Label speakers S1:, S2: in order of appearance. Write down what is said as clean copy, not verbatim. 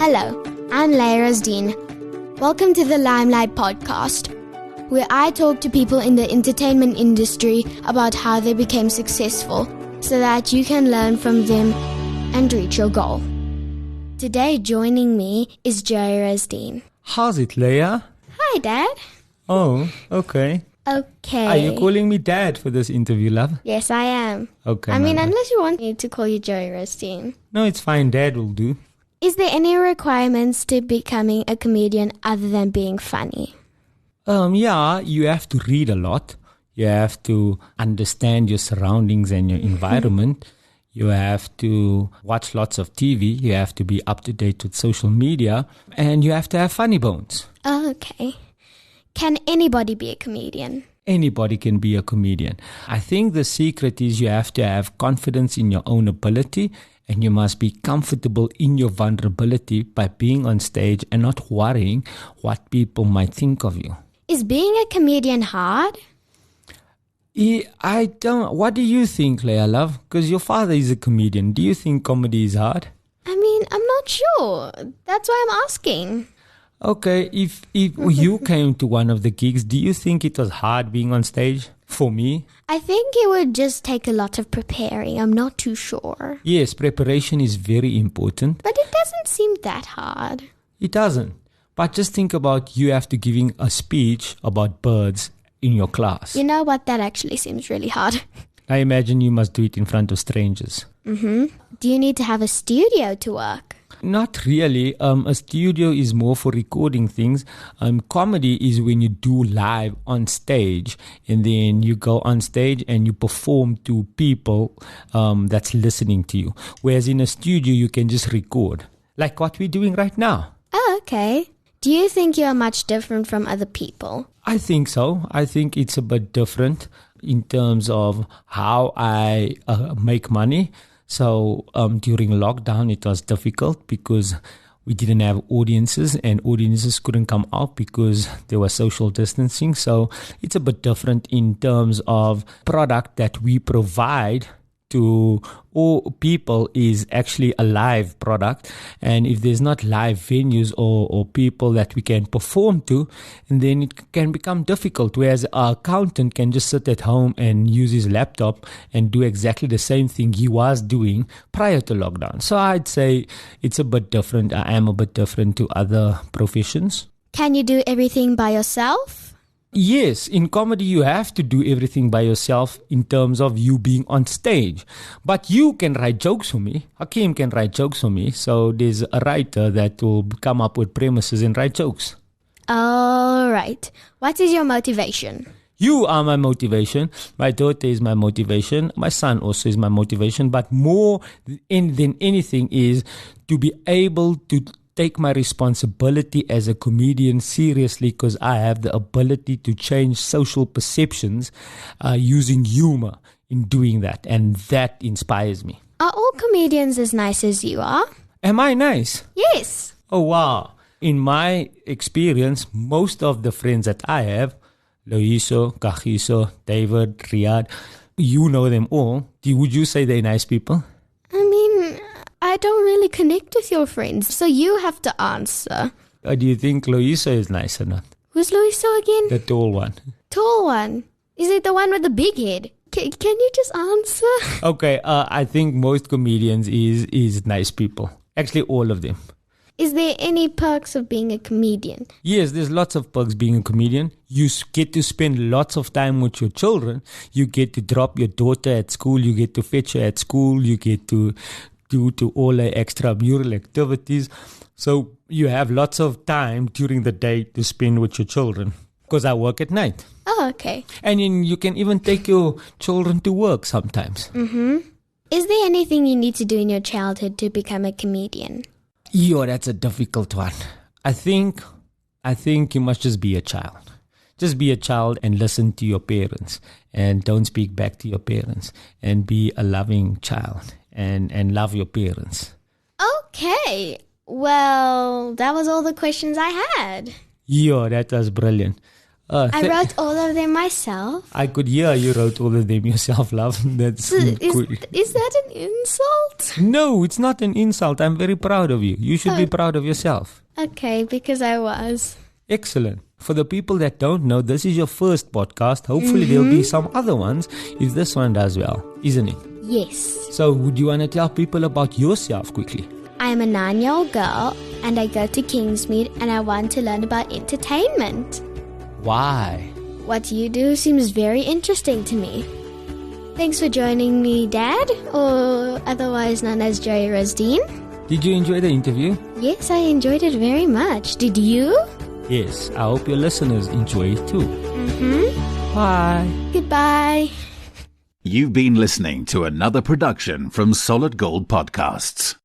S1: Hello, I'm Layyah Rasdien. Welcome to the Limelight podcast, where I talk to people in the entertainment industry about how they became successful so that you can learn from them and reach your goal. Today joining me is Layyah Rasdien.
S2: How's it, Layyah?
S1: Hi, Dad.
S2: Oh, okay.
S1: Okay.
S2: Are you calling me Dad for this interview, love?
S1: Yes, I am.
S2: Okay.
S1: Unless you want me to call you Layyah Rasdien.
S2: No, it's fine. Dad will do.
S1: Is there any requirements to becoming a comedian other than being funny?
S2: Yeah, you have to read a lot. You have to understand your surroundings and your environment. You have to watch lots of TV. You have to be up to date with social media. And you have to have funny bones.
S1: Oh, okay. Can anybody be a comedian?
S2: Anybody can be a comedian. I think the secret is you have to have confidence in your own ability, and you must be comfortable in your vulnerability by being on stage and not worrying what people might think of you.
S1: Is being a comedian hard?
S2: I don't. What do you think, Layyah, love? Because your father is a comedian. Do you think comedy is hard?
S1: I'm not sure. That's why I'm asking.
S2: Okay, if you came to one of the gigs, do you think it was hard being on stage? For me?
S1: I think it would just take a lot of preparing. I'm not too sure.
S2: Yes, preparation is very important.
S1: But it doesn't seem that hard.
S2: It doesn't. But just think about you have to giving a speech about birds in your class.
S1: You know what? That actually seems really hard.
S2: I imagine you must do it in front of strangers.
S1: Do you need to have a studio to work?
S2: Not really. A studio is more for recording things. Comedy is when you do live on stage, and then you go on stage and you perform to people that's listening to you. Whereas in a studio, you can just record, like what we're doing right now.
S1: Oh, okay. Do you think you are much different from other people?
S2: I think so. I think it's a bit different in terms of how I make money. So during lockdown, it was difficult because we didn't have audiences, and audiences couldn't come out because there was social distancing. So it's a bit different in terms of product that we provide to all people is actually a live product. And if there's not live venues or people that we can perform to, and then it can become difficult. Whereas our accountant can just sit at home and use his laptop and do exactly the same thing he was doing prior to lockdown. So I'd say it's a bit different. I am a bit different to other professions.
S1: Can you do everything by yourself?
S2: Yes, in comedy you have to do everything by yourself in terms of you being on stage. But you can write jokes for me. Hakeem can write jokes for me. So there's a writer that will come up with premises and write jokes.
S1: All right. What is your motivation?
S2: You are my motivation. My daughter is my motivation. My son also is my motivation. But more than anything is to be able to take my responsibility as a comedian seriously, because I have the ability to change social perceptions using humor in doing that. And that inspires me.
S1: Are all comedians as nice as you are?
S2: Am I nice?
S1: Yes.
S2: Oh, wow. In my experience, most of the friends that I have, Loiso, Kagiso, David, Riyadh, you know them all. Would you say they're nice people?
S1: I don't really connect with your friends, so you have to answer.
S2: Do you think Loiso is nice or not?
S1: Who's Loiso again?
S2: The tall one.
S1: Tall one? Is it the one with the big head? Can you just answer?
S2: Okay, I think most comedians is nice people. Actually, all of them.
S1: Is there any perks of being a comedian?
S2: Yes, there's lots of perks being a comedian. You get to spend lots of time with your children. You get to drop your daughter at school. You get to fetch her at school. You get to do all the extramural activities. So you have lots of time during the day to spend with your children, because I work at night.
S1: Oh, okay.
S2: And then you can even take your children to work sometimes.
S1: Is there anything you need to do in your childhood to become a comedian?
S2: That's a difficult one. I think you must just be a child. Just be a child and listen to your parents, and don't speak back to your parents, and be a loving child. And love your parents.
S1: Okay. Well, that was all the questions I had.
S2: That was brilliant.
S1: I wrote all of them myself.
S2: I could hear you wrote all of them yourself, love. That's good.
S1: Is that an insult?
S2: No, it's not an insult. I'm very proud of you. You should be proud of yourself.
S1: Okay, because I was.
S2: Excellent. For the people that don't know, this is your first podcast. Hopefully there'll be some other ones if this one does well, isn't it?
S1: Yes.
S2: So would you want to tell people about yourself quickly?
S1: I'm a 9-year-old girl and I go to Kingsmead and I want to learn about entertainment.
S2: Why?
S1: What you do seems very interesting to me. Thanks for joining me, Dad, or otherwise known as Layyah Rasdien.
S2: Did you enjoy the interview?
S1: Yes, I enjoyed it very much. Did you?
S2: Yes, I hope your listeners enjoy it too. Bye.
S1: Goodbye.
S3: You've been listening to another production from Solid Gold Podcasts.